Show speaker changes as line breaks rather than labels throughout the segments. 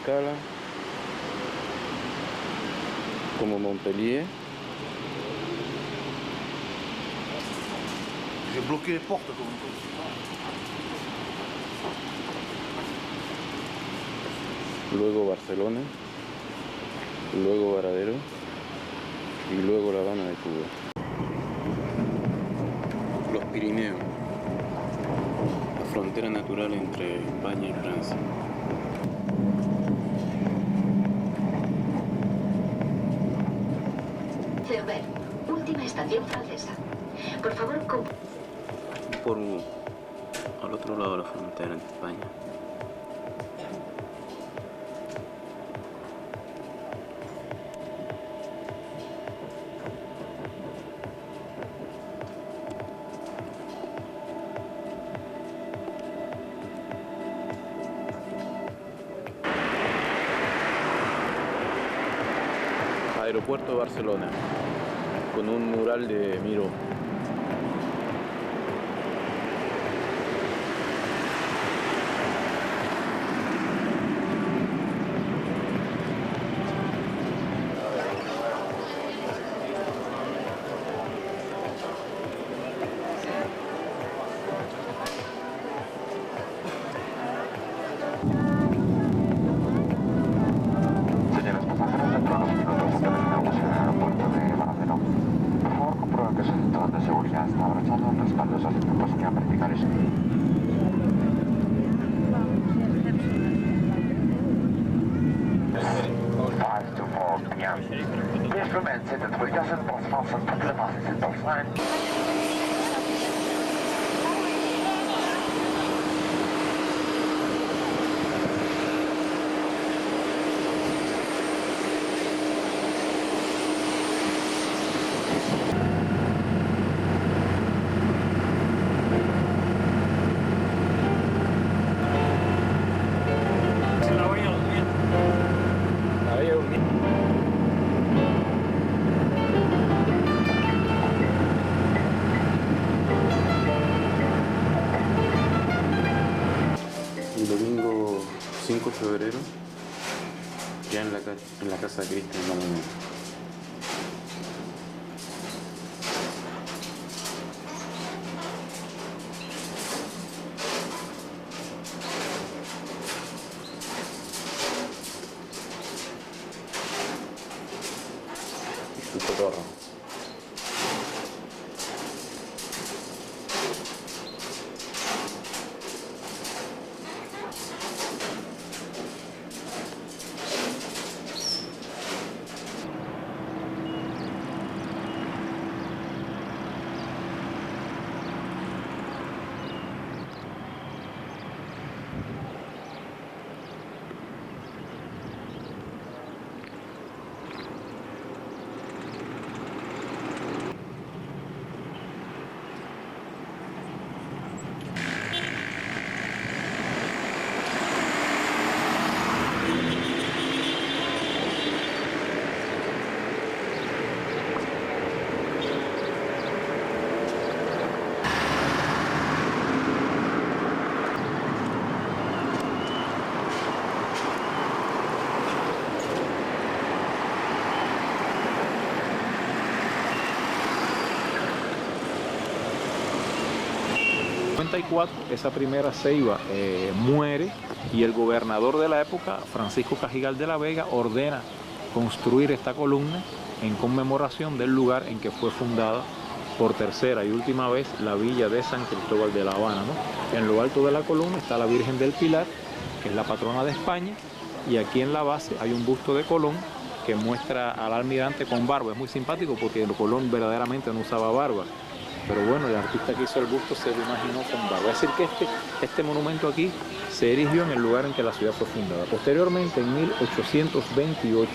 escala, como Montpellier.
J'ai bloqué les portes comme ça.
Luego Barcelona, luego Varadero y luego La Habana de Cuba. Los Pirineos, la frontera natural entre España y Francia.
Cerver, última estación francesa. Por favor,
Por al otro lado de la frontera en España. Aeropuerto de Barcelona, con un mural de Miró.
Señores pasajeros, dentro de unos minutos terminamos en el aeropuerto de Varadero. Por favor, comprueben que su cinturón de seguridad está abrochado, respaldos asientos que verticales. Five to 4 p.m. Please remain seated with your seatbelts fastened until the fasten seatbelt sign.
El domingo 5 de febrero, ya en la casa de Cristian Monumento. Su cotorro.
En 1994 esa primera ceiba muere y el gobernador de la época, Francisco Cajigal de la Vega, ordena construir esta columna en conmemoración del lugar en que fue fundada por tercera y última vez la villa de San Cristóbal de La Habana, ¿no? En lo alto de la columna está la Virgen del Pilar, que es la patrona de España, y aquí en la base hay un busto de Colón que muestra al almirante con barba. Es muy simpático porque Colón verdaderamente no usaba barba. Pero bueno, el artista que hizo el busto se lo imaginó con barba. Es decir, que este monumento aquí se erigió en el lugar en que la ciudad fue fundada. Posteriormente, en 1828,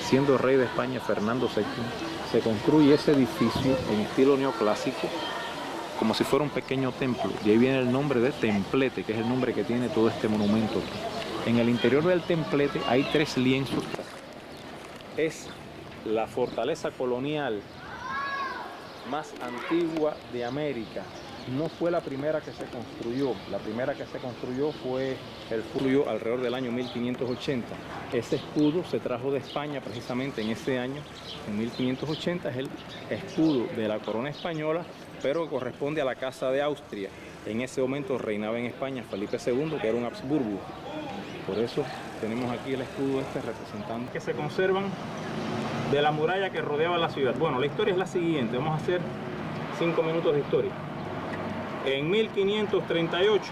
siendo rey de España Fernando VII, se construye ese edificio en estilo neoclásico, como si fuera un pequeño templo. Y ahí viene el nombre de templete, que es el nombre que tiene todo este monumento aquí. En el interior del templete hay 3 lienzos. Es la fortaleza colonial más antigua de América, no fue la primera que se construyó. La primera que se construyó fue el escudo alrededor del año 1580. Ese escudo se trajo de España precisamente en ese año, en 1580. Es el escudo de la corona española, pero corresponde a la Casa de Austria. En ese momento reinaba en España Felipe II, que era un Habsburgo. Por eso tenemos aquí el escudo representando que se conservan de la muralla que rodeaba la ciudad. Bueno, la historia es la siguiente. Vamos a hacer 5 minutos de historia. En 1538,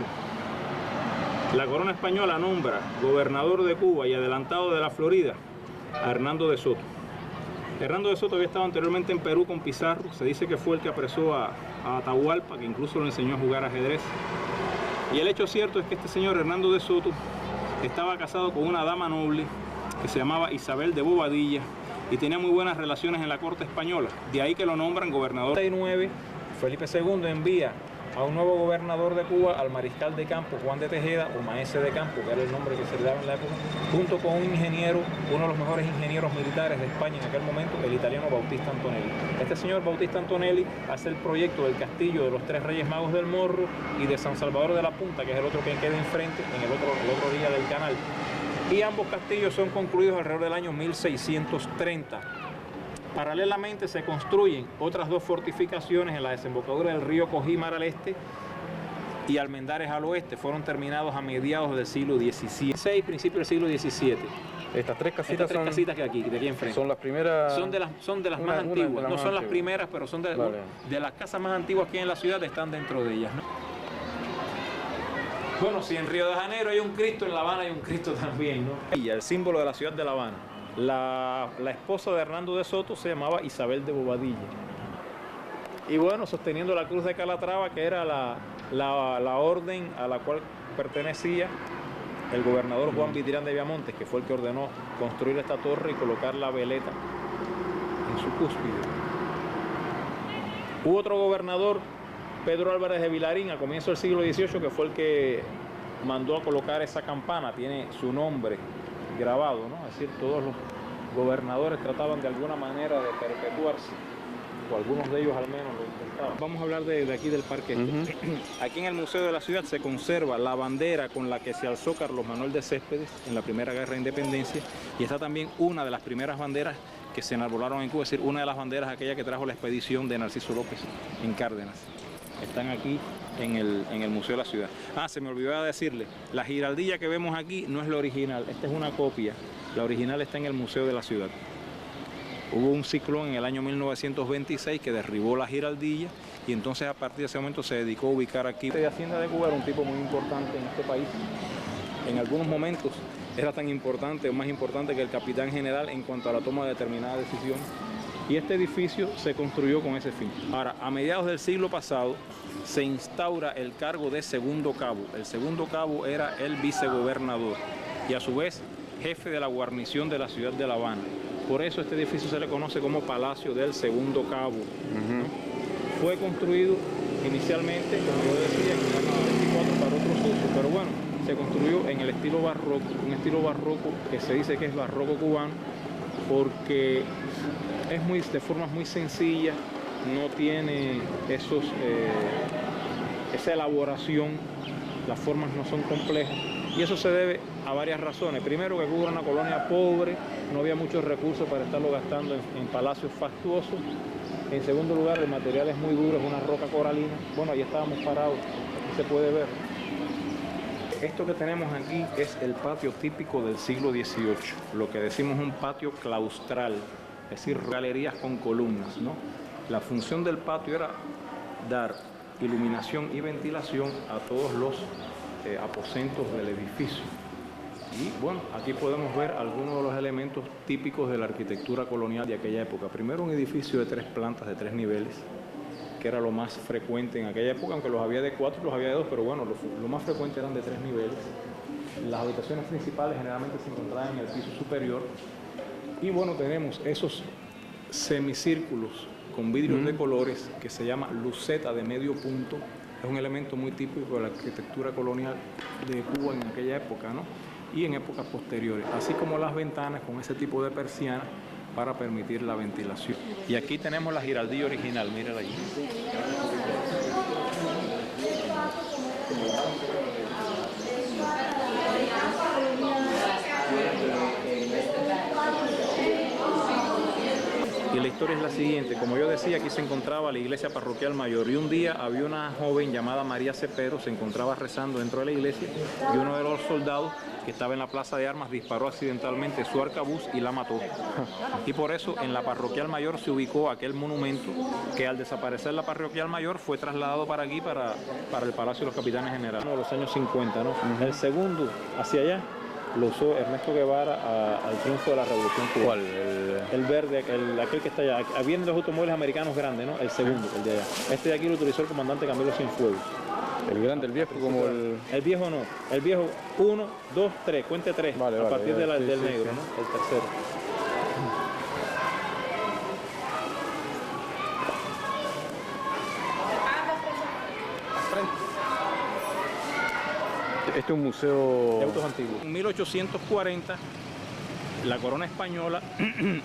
la corona española nombra gobernador de Cuba y adelantado de la Florida a Hernando de Soto. Hernando de Soto había estado anteriormente en Perú con Pizarro. Se dice que fue el que apresó a Atahualpa, que incluso lo enseñó a jugar ajedrez. Y el hecho cierto es que este señor Hernando de Soto estaba casado con una dama noble que se llamaba Isabel de Bobadilla y tenía muy buenas relaciones en la corte española. De ahí que lo nombran gobernador. En 1939, Felipe II envía a un nuevo gobernador de Cuba, al mariscal de campo Juan de Tejeda, o maese de campo, que era el nombre que se le daba en la época, junto con un ingeniero, uno de los mejores ingenieros militares de España en aquel momento, el italiano Bautista Antonelli. Este señor Bautista Antonelli hace el proyecto del castillo de los Tres Reyes Magos del Morro y de San Salvador de la Punta, que es el otro que queda enfrente, en el otro día del canal. Y ambos castillos son concluidos alrededor del año 1630. Paralelamente se construyen otras 2 fortificaciones en la desembocadura del río Cojímar al este y Almendares al oeste. Fueron terminados a mediados del siglo XVII, principio del siglo XVII.
Estas tres casitas
casitas que de aquí enfrente.
Son las primeras.
Son de las más antiguas. No son las primeras, pero son de las casas más antiguas que hay en la ciudad, están dentro de ellas, ¿no? Bueno, si en Río de Janeiro hay un Cristo, en La Habana hay un Cristo también, ¿no? Y el símbolo de la ciudad de La Habana. La esposa de Hernando de Soto se llamaba Isabel de Bobadilla. Y bueno, sosteniendo la cruz de Calatrava, que era la orden a la cual pertenecía el gobernador Juan Vidrián de Viamontes, que fue el que ordenó construir esta torre y colocar la veleta en su cúspide. Hubo otro gobernador, Pedro Álvarez de Vilarín, a comienzo del siglo XVIII, que fue el que mandó a colocar esa campana. Tiene su nombre grabado, ¿no? Es decir, todos los gobernadores trataban de alguna manera de perpetuarse, o algunos de ellos al menos lo intentaban. Vamos a hablar de aquí del parque. Aquí en el Museo de la Ciudad se conserva la bandera con la que se alzó Carlos Manuel de Céspedes en la primera guerra de independencia, y está también una de las primeras banderas que se enarbolaron en Cuba, es decir, una de las banderas aquella que trajo la expedición de Narciso López en Cárdenas. Están aquí en el Museo de la Ciudad. Se me olvidó decirle, la giraldilla que vemos aquí no es la original, esta es una copia. La original está en el Museo de la Ciudad. Hubo un ciclón en el año 1926 que derribó la giraldilla y entonces a partir de ese momento se dedicó a ubicar aquí. De Hacienda de Cuba era un tipo muy importante en este país. En algunos momentos era tan importante o más importante que el capitán general en cuanto a la toma de determinadas decisiones. Y este edificio se construyó con ese fin. Ahora, a mediados del siglo pasado, se instaura el cargo de segundo cabo. El segundo cabo era el vicegobernador y a su vez jefe de la guarnición de la ciudad de La Habana. Por eso este edificio se le conoce como Palacio del Segundo Cabo. ¿No? Fue construido inicialmente, como yo decía, en el año 24 para otros usos, pero bueno, se construyó en el estilo barroco, un estilo barroco que se dice que es barroco cubano, porque es de formas muy sencillas, no tiene esa elaboración, las formas no son complejas, y eso se debe a varias razones. Primero, que Cuba era una colonia pobre, no había muchos recursos para estarlo gastando en palacios fastuosos. En segundo lugar, el material es muy duro, es una roca coralina. Bueno, ahí estábamos parados, aquí se puede ver. Esto que tenemos aquí es el patio típico del siglo XVIII, lo que decimos un patio claustral, es decir, galerías con columnas, ¿no? La función del patio era dar iluminación y ventilación a todos los aposentos del edificio. Y bueno, aquí podemos ver algunos de los elementos típicos de la arquitectura colonial de aquella época. Primero, un edificio de 3 plantas, de 3 niveles, que era lo más frecuente en aquella época, aunque los había de 4 y los había de 2, pero bueno, lo más frecuente eran de 3 niveles. Las habitaciones principales generalmente se encontraban en el piso superior. Y bueno, tenemos esos semicírculos con vidrios de colores que se llama luceta de medio punto. Es un elemento muy típico de la arquitectura colonial de Cuba en aquella época, ¿no? Y en épocas posteriores, así como las ventanas con ese tipo de persianas para permitir la ventilación. Y aquí tenemos la giraldilla original, mírenla allí. Y la historia es la siguiente, como yo decía, aquí se encontraba la iglesia parroquial mayor y un día había una joven llamada María Cepero, se encontraba rezando dentro de la iglesia y uno de los soldados que estaba en la plaza de armas disparó accidentalmente su arcabuz y la mató. Y por eso en la parroquial mayor se ubicó aquel monumento que al desaparecer la parroquial mayor fue trasladado para aquí, para el Palacio de los Capitanes Generales, de los años 50, ¿no? El segundo, hacia allá, lo usó Ernesto Guevara al triunfo de la Revolución Cubana.
¿Cuál?
El verde, aquel que está allá. Vienen los automóviles americanos grandes, ¿no? El segundo, el de allá. Este de aquí lo utilizó el comandante Camilo Cienfuegos.
El grande, el viejo, como el...
El viejo no. El viejo, 1, 2, 3. Cuente 3.
Vale,
a partir
vale,
del
sí,
negro,
sí.
¿no? El tercero.
Este es un museo...
De autos antiguos. En 1840, la corona española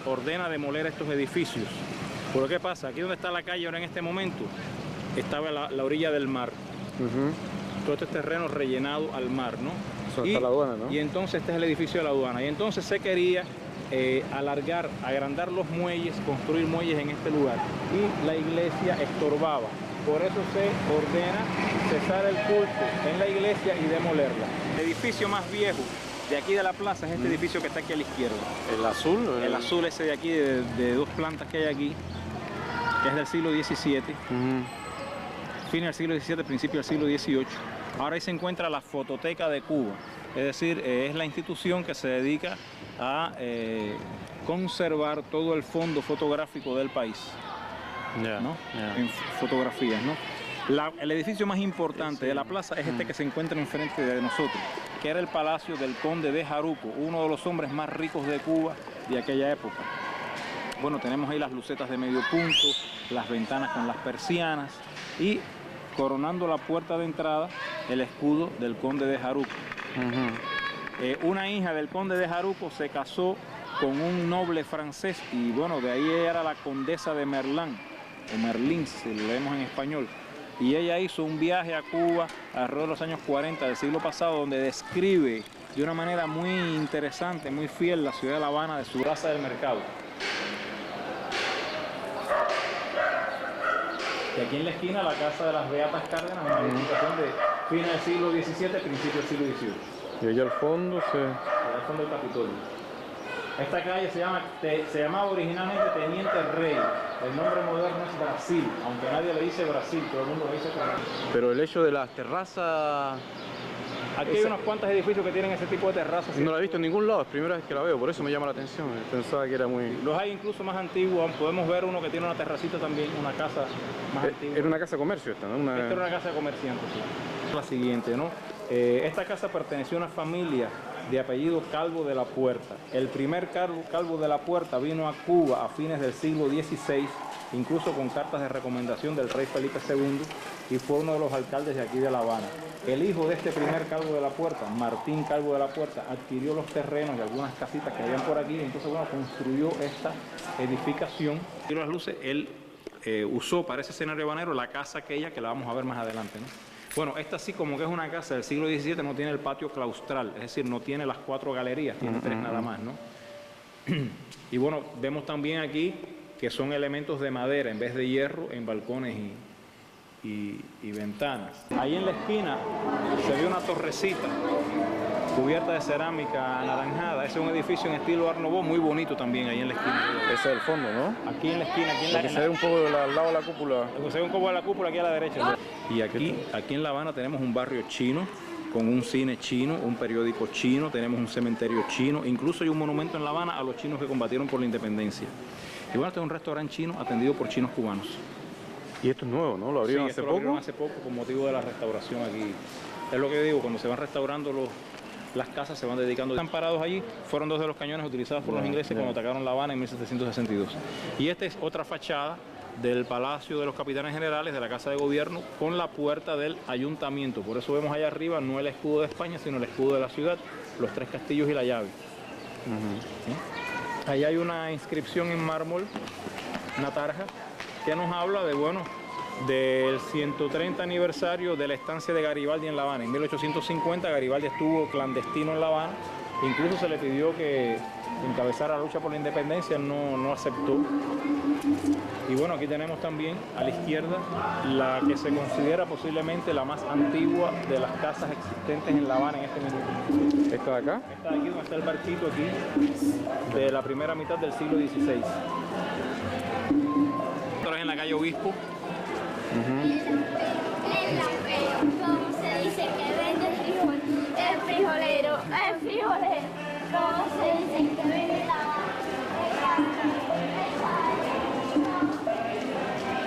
ordena demoler estos edificios. ¿Por qué pasa? Aquí donde está la calle ahora en este momento, estaba la orilla del mar. Todo este terreno rellenado al mar, ¿no?
Eso está la aduana, ¿no?
Y entonces este es el edificio de la aduana. Y entonces se quería alargar, agrandar los muelles, construir muelles en este lugar. Y la iglesia estorbaba. Por eso se ordena cesar el culto en la iglesia y demolerla. El edificio más viejo de aquí de la plaza es este edificio que está aquí a la izquierda.
¿El azul?
El azul ese de aquí, de 2 plantas que hay aquí, que es del siglo XVII. Fin del siglo XVII, principio del siglo XVIII. Ahora ahí se encuentra la Fototeca de Cuba. Es decir, es la institución que se dedica a conservar todo el fondo fotográfico del país. ¿No? En fotografías, ¿no? El edificio más importante de la plaza es este que se encuentra enfrente de nosotros, que era el palacio del conde de Jaruco, uno de los hombres más ricos de Cuba de aquella época. Bueno, tenemos ahí las lucetas de medio punto, las ventanas con las persianas y coronando la puerta de entrada el escudo del conde de Jaruco. Una hija del conde de Jaruco se casó con un noble francés y bueno, de ahí era la condesa de Merlán, o Merlín, si lo leemos en español. Y ella hizo un viaje a Cuba alrededor de los años 40 del siglo pasado, donde describe de una manera muy interesante, muy fiel, la ciudad de La Habana de su Plaza del Mercado. Y aquí en la esquina la Casa de las Beatas Cárdenas, una edificación de fines del siglo XVII, principio del siglo XVIII.
Y allá al fondo
Allá al fondo del Capitolio. Esta calle se llamaba originalmente Teniente Rey. El nombre moderno es Brasil, aunque nadie le dice Brasil, todo el mundo le dice Brasil.
Pero el hecho de las terrazas...
Aquí hay unos cuantos edificios que tienen ese tipo de terrazas.
No la he visto en ningún lado, es la primera vez que la veo, por eso me llama la atención. Pensaba que era muy...
Los hay incluso más antiguos, podemos ver uno que tiene una terracita también, una casa más antigua.
Era una casa de comercio esta, ¿no?
Esta era una casa de comerciantes, sí. La siguiente, ¿no? Esta casa perteneció a una familia de apellido Calvo de la Puerta. El primer Calvo de la Puerta vino a Cuba a fines del siglo XVI, incluso con cartas de recomendación del rey Felipe II, y fue uno de los alcaldes de aquí de La Habana. El hijo de este primer Calvo de la Puerta, Martín Calvo de la Puerta, adquirió los terrenos de algunas casitas que habían por aquí, y entonces bueno, construyó esta edificación. Y las luces, él usó para ese escenario habanero la casa aquella que la vamos a ver más adelante, ¿no? Bueno, esta sí, como que es una casa del siglo XVII, no tiene el patio claustral, es decir, no tiene las 4 galerías, tiene 3 nada más, ¿no? Y bueno, vemos también aquí que son elementos de madera en vez de hierro en balcones y ventanas. Ahí en la esquina se ve una torrecita cubierta de cerámica anaranjada. Ese es un edificio en estilo Art Nouveau, muy bonito también ahí en la esquina.
Ese es el fondo, ¿no?
Aquí en la esquina, aquí en la...
Que se ve un poco al lado de la cúpula.
Se ve un poco de la cúpula aquí a la derecha. Y aquí en La Habana tenemos un barrio chino, con un cine chino, un periódico chino, tenemos un cementerio chino, incluso hay un monumento en La Habana a los chinos que combatieron por la independencia. Y bueno, este es un restaurante chino atendido por chinos cubanos.
Y esto es nuevo, ¿no? ¿Lo abrieron hace poco?
Lo abrieron hace poco con motivo de la restauración aquí. Es lo que digo, cuando se van restaurando las casas, se van dedicando. Están parados allí, fueron 2 de los cañones utilizados por los ingleses cuando atacaron La Habana en 1762. Y esta es otra fachada del Palacio de los Capitanes Generales, de la Casa de Gobierno, con la puerta del Ayuntamiento. Por eso vemos allá arriba no el escudo de España, sino el escudo de la ciudad, los 3 castillos y la llave. ¿Sí? Ahí hay una inscripción en mármol, una tarja, que nos habla de, bueno, del 130 aniversario de la estancia de Garibaldi en La Habana. En 1850 Garibaldi estuvo clandestino en La Habana, incluso se le pidió que encabezara la lucha por la independencia, no aceptó. Y bueno, aquí tenemos también a la izquierda la que se considera posiblemente la más antigua de las casas existentes en La Habana en este minuto.
¿Esta de acá?
Esta de aquí, donde está el barquito aquí, de la primera mitad del siglo XVI. Esto es en la calle Obispo.
¿Cómo se dice que vende el frijol? El frijolero, el frijolero. ¿Cómo se dice que vende la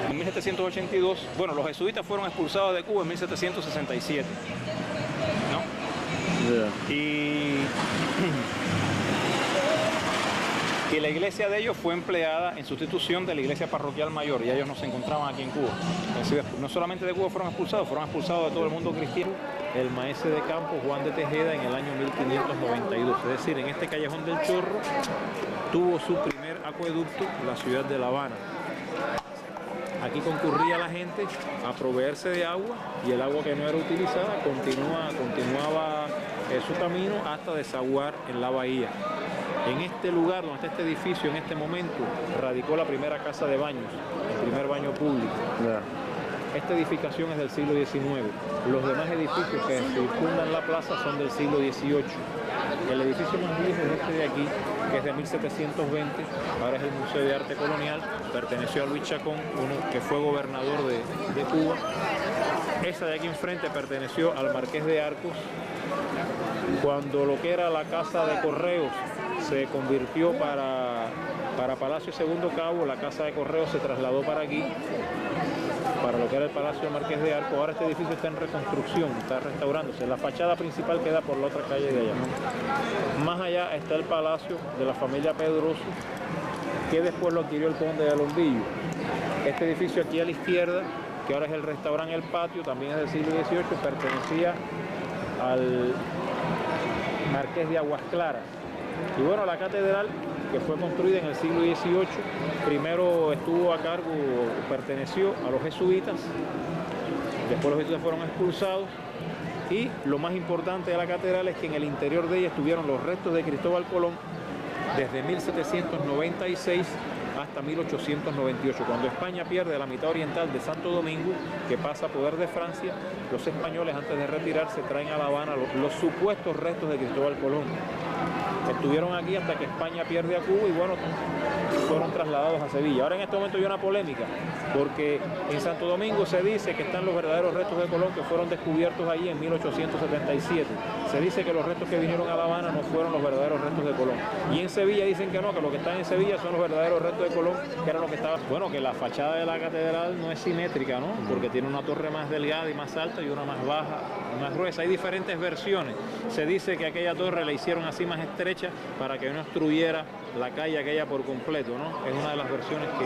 En 1782, bueno, los jesuitas fueron expulsados de Cuba en 1767, ¿no?
Yeah.
Y la iglesia de ellos fue empleada en sustitución de la iglesia parroquial mayor, y ellos no se encontraban aquí en Cuba. No solamente de Cuba fueron expulsados de todo el mundo cristiano. El maese de campo Juan de Tejeda en el año 1592, es decir, en este callejón del Chorro tuvo su primer acueducto la ciudad de La Habana. Aquí concurría la gente a proveerse de agua, y el agua que no era utilizada continuaba su camino hasta desaguar en la bahía. En este lugar, donde está este edificio, en este momento, radicó la primera casa de baños, el primer baño público.
Yeah.
Esta edificación es del siglo XIX. Los demás edificios que circundan la plaza son del siglo XVIII. El edificio más viejo es este de aquí, que es de 1720, ahora es el Museo de Arte Colonial, perteneció a Luis Chacón, uno que fue gobernador de Cuba. Esa de aquí enfrente perteneció al Marqués de Arcos. Cuando lo que era la Casa de Correos se convirtió para Palacio Segundo Cabo, la Casa de Correos se trasladó para aquí, para lo que era el Palacio del Marqués de Arcos. Ahora este edificio está en reconstrucción, está restaurándose. La fachada principal queda por la otra calle de allá. Más allá está el Palacio de la familia Pedroso, que después lo adquirió el conde de Alombillo. Este edificio aquí a la izquierda, que ahora es el restaurante El Patio, también es del siglo XVIII, pertenecía al Marqués de Aguas Claras. Y bueno, la catedral, que fue construida en el siglo XVIII, primero estuvo a cargo, perteneció a los jesuitas, después los jesuitas fueron expulsados, y lo más importante de la catedral es que en el interior de ella estuvieron los restos de Cristóbal Colón desde 1796 hasta 1898, cuando España pierde la mitad oriental de Santo Domingo, que pasa a poder de Francia. Los españoles, antes de retirarse, traen a La Habana los supuestos restos de Cristóbal Colón. Estuvieron aquí hasta que España pierde a Cuba y bueno, fueron trasladados a Sevilla. Ahora en este momento hay una polémica, porque en Santo Domingo se dice que están los verdaderos restos de Colón, que fueron descubiertos allí en 1877. Se dice que los restos que vinieron a La Habana no fueron los verdaderos restos de Colón. Y en Sevilla dicen que no, que lo que están en Sevilla son los verdaderos restos de Colón, que era lo que estaba. Bueno, que la fachada de la catedral no es simétrica, ¿no? Porque tiene una torre más delgada y más alta y una más baja y más gruesa. Hay diferentes versiones. Se dice que aquella torre la hicieron así más estrecha para que no obstruyera la calle aquella por completo, ¿no? Es una de las versiones que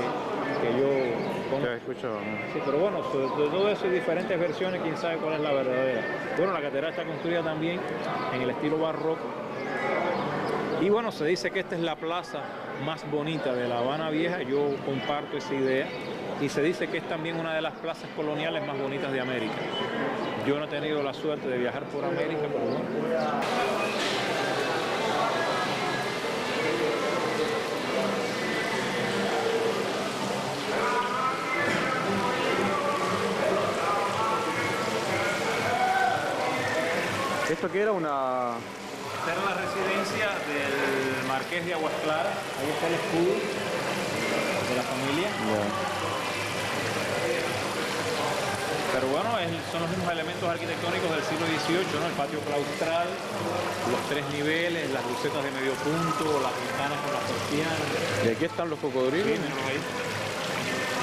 yo
he escuchado, ¿no?
Sí, pero bueno, de todo eso hay diferentes versiones, quién sabe cuál es la verdadera. Bueno, la catedral está construida también en el estilo barroco. Y bueno, se dice que esta es la plaza más bonita de La Habana Vieja, yo comparto esa idea. Y se dice que es también una de las plazas coloniales más bonitas de América. Yo no he tenido la suerte de viajar por América, pero bueno.
¿Esto qué era? Una...
Esta era la residencia del Marqués de Aguas Claras. Ahí está el escudo de la familia.
Yeah.
Pero bueno, son los mismos elementos arquitectónicos del siglo XVIII, ¿no? El patio claustral, los 3 niveles, las lucetas de medio punto, las ventanas con las persianas.
¿Y aquí están los cocodrilos?
Sí, míralos ahí.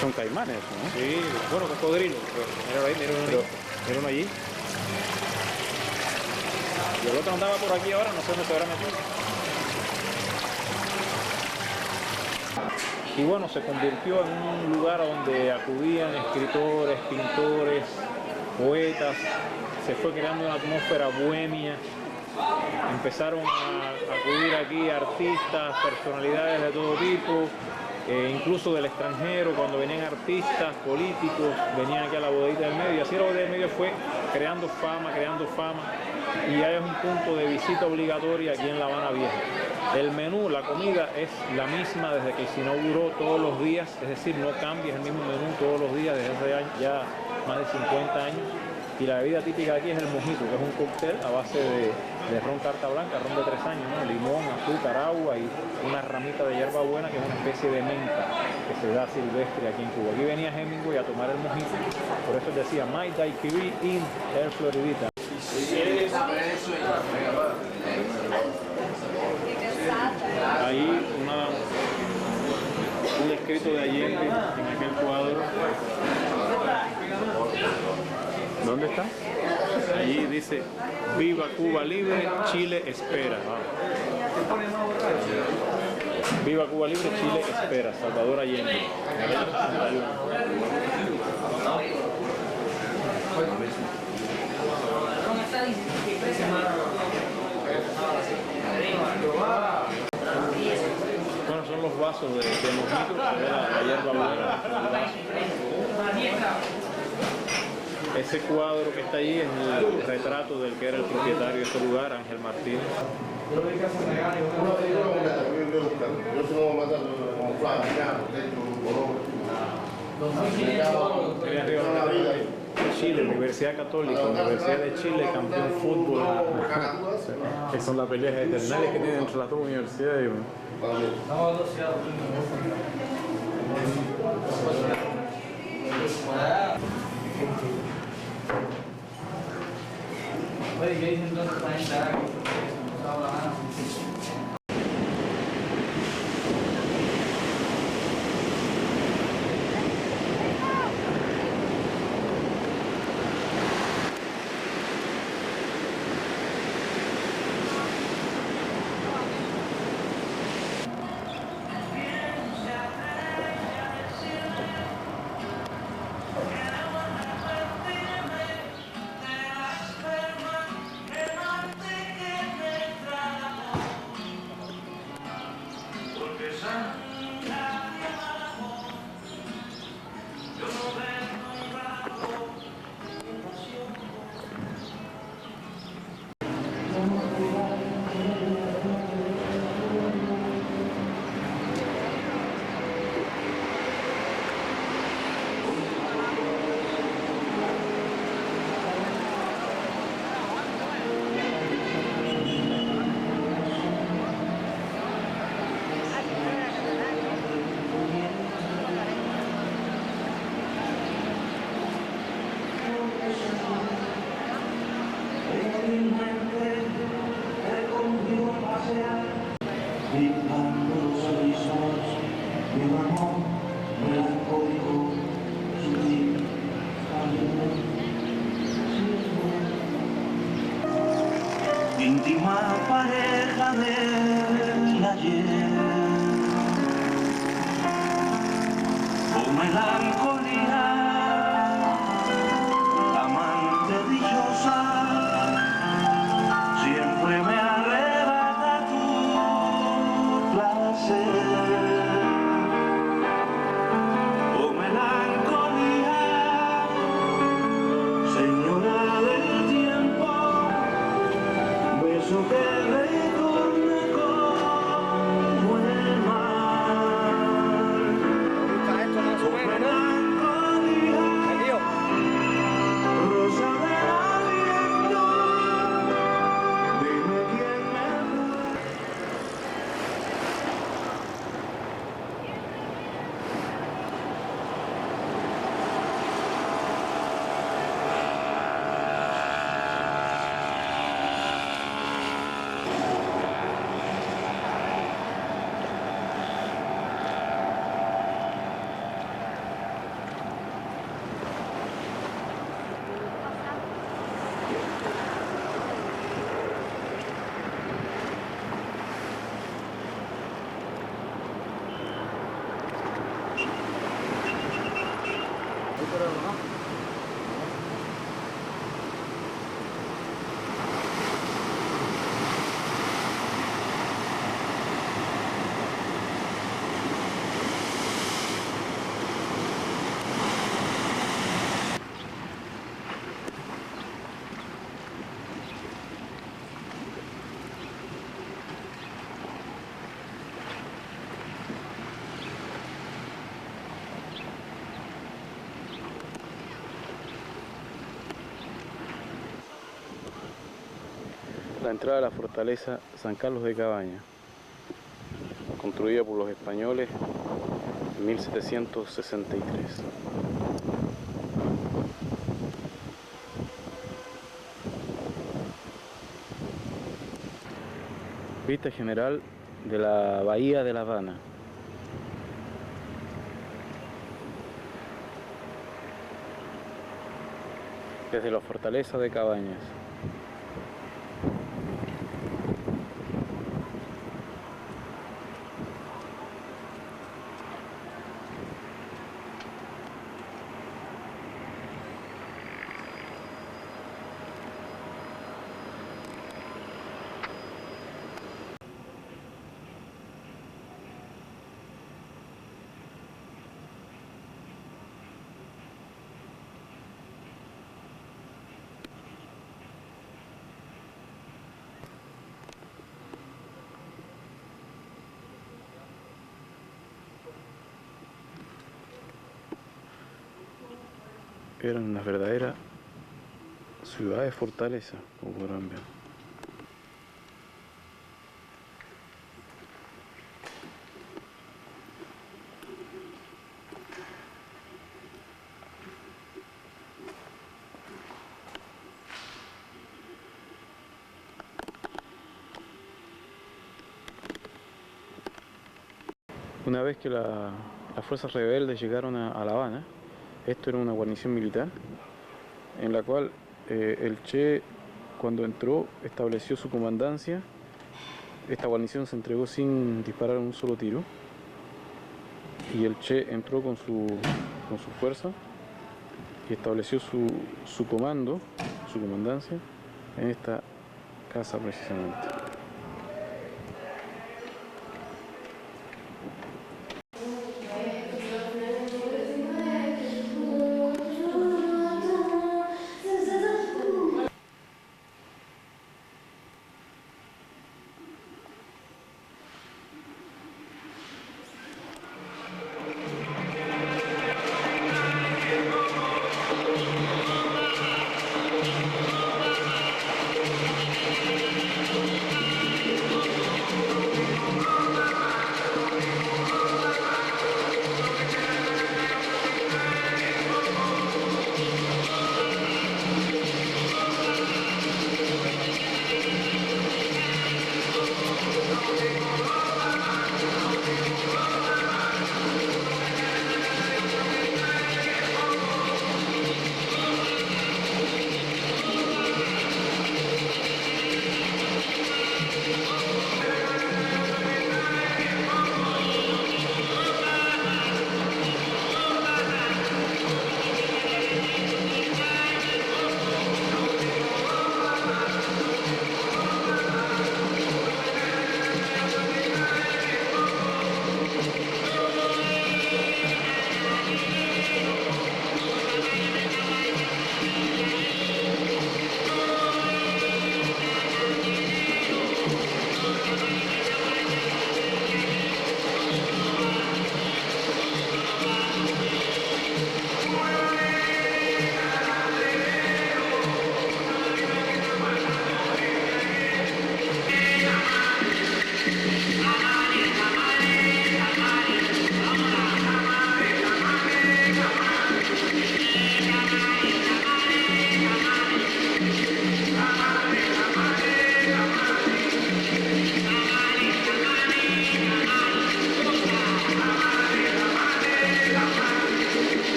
Son caimanes, ¿no?
Sí, bueno, cocodrilos. Pues, míralo ahí, mira uno allí. Y el otro andaba por aquí ahora, no sé dónde se habrá metido. Y bueno, se convirtió en un lugar donde acudían escritores, pintores, poetas. Se fue creando una atmósfera bohemia. empezaron a acudir aquí artistas, personalidades de todo tipo, incluso del extranjero. Cuando venían artistas, políticos, venían aquí a la Bodeguita del Medio. Y así la Bodeguita del Medio fue creando fama, y ya es un punto de visita obligatoria aquí en La Habana Vieja. El menú, la comida es la misma desde que se inauguró, todos los días, es decir, no cambia, es el mismo menú todos los días desde hace ya más de 50 años. Y la bebida típica de aquí es el mojito, que es un cóctel a base de ron carta blanca, ron de 3 años, ¿no? Limón, azúcar, agua y una ramita de hierbabuena que es una especie de menta que se da silvestre aquí en Cuba. Aquí venía Hemingway a tomar el mojito, por eso decía My Daiquiri in El Floridita. Ahí un escrito de Allende en aquel cuadro. ¿Dónde está? Allí dice: viva Cuba libre, Chile espera. Viva Cuba libre, Chile espera. Salvador Allende, en el año 61. Bueno, son los vasos de mojito, la hierba buena. Ese cuadro que está allí es el retrato del que era el propietario de ese lugar, Ángel Martínez. Chile, Universidad Católica, Universidad de Chile, campeón fútbol.
Que son las peleas eternales que tienen entre las dos universidades.
Oye, ¿qué dicen entonces para entrar aquí?
Íntima pareja del ayer, con melancolía, amante dichosa, siempre me arrebata tu placer. Con melancolía, señora del tiempo, beso que retorna como el mar. Con melancolía, rosa del aliento, dime quién me
la entrada a la fortaleza San Carlos de Cabañas, construida por los españoles en 1763. Vista general de la bahía de La Habana. Desde la fortaleza de Cabañas. Eran unas verdaderas ciudades fortalezas, como podrán ver. Una vez que las fuerzas rebeldes llegaron a La Habana, esto era una guarnición militar en la cual el Che, cuando entró, estableció su comandancia. Esta guarnición se entregó sin disparar un solo tiro y el Che entró con su fuerza y estableció su comando, su comandancia en esta casa precisamente.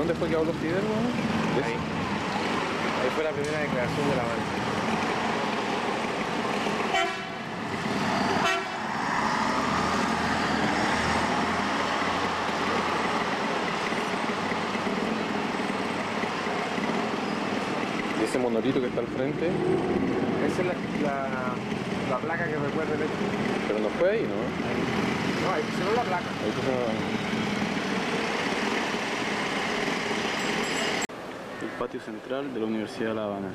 dónde fue que habló Fidel, weón?
Ahí. Ahí fue la primera declaración de La Habana.
Y ese monolito que está al frente,
Esa es la placa que recuerda el hecho.
pero no fue ahí, ¿no?
No, ahí pusieron la placa.
Ahí pusieron el patio central de la Universidad de La Habana.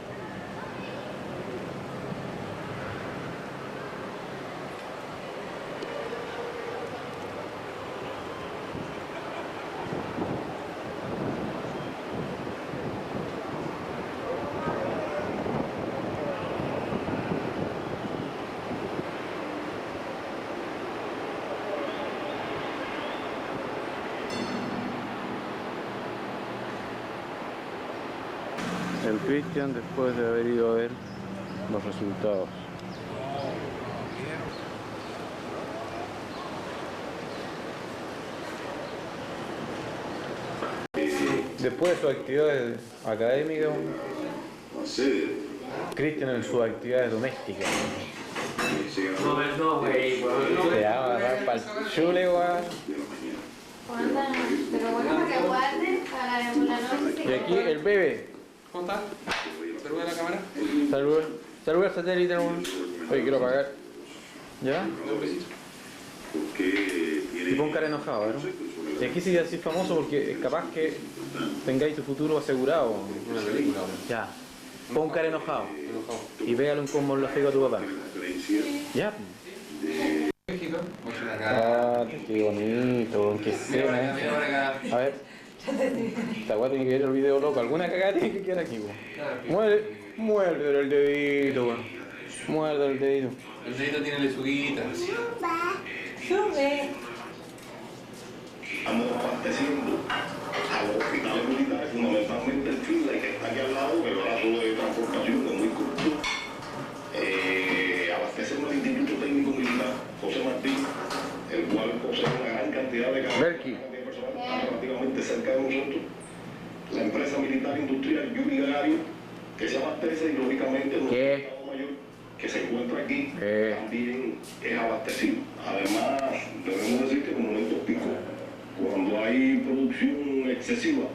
El Cristian después de haber ido a ver los resultados. Después de sus actividades académicas, Cristian en sus actividades domésticas.
No, güey,
Te va a agarrar para el chule, weón.
Pero bueno, para que guarden para la noche.
Y aquí el bebé.
¿Cómo estás? ¿Saluda a la cámara?
Saluda al satélite, weón. Oye, quiero pagar. ¿Ya?
Un besito.
Y pon cara enojado, ¿no? Y aquí sí así famoso porque es capaz que tengáis tu futuro asegurado.
Una película,
Ya. Pon cara enojado. Y véalo en cómo lo afecta a tu papá. Ya.
México. Mucho la cara.
Ah, qué bonito, qué escena.
Mira para acá.
A ver. Esta weá tiene que ver el video loco. Alguna cagada tiene que quedar aquí, weón. Muérdele el dedito, weón. Muérdele el dedito.
El dedito tiene lechuguita.
Sube.
Estamos abasteciendo a los hospitales militares, fundamentalmente el Finlay, que está aquí al lado, pero ahora solo de transportación, que es muy corto. Abastecemos el Instituto Técnico Militar José Martín, el cual posee una gran cantidad de personas relativamente cerca de nosotros. La empresa militar industrial Yuri Gagarin, que se abastece y lógicamente nuestro Estado Mayor, que se encuentra aquí, también es abastecido. Además, debemos decir que en momentos pico, cuando hay producción excesiva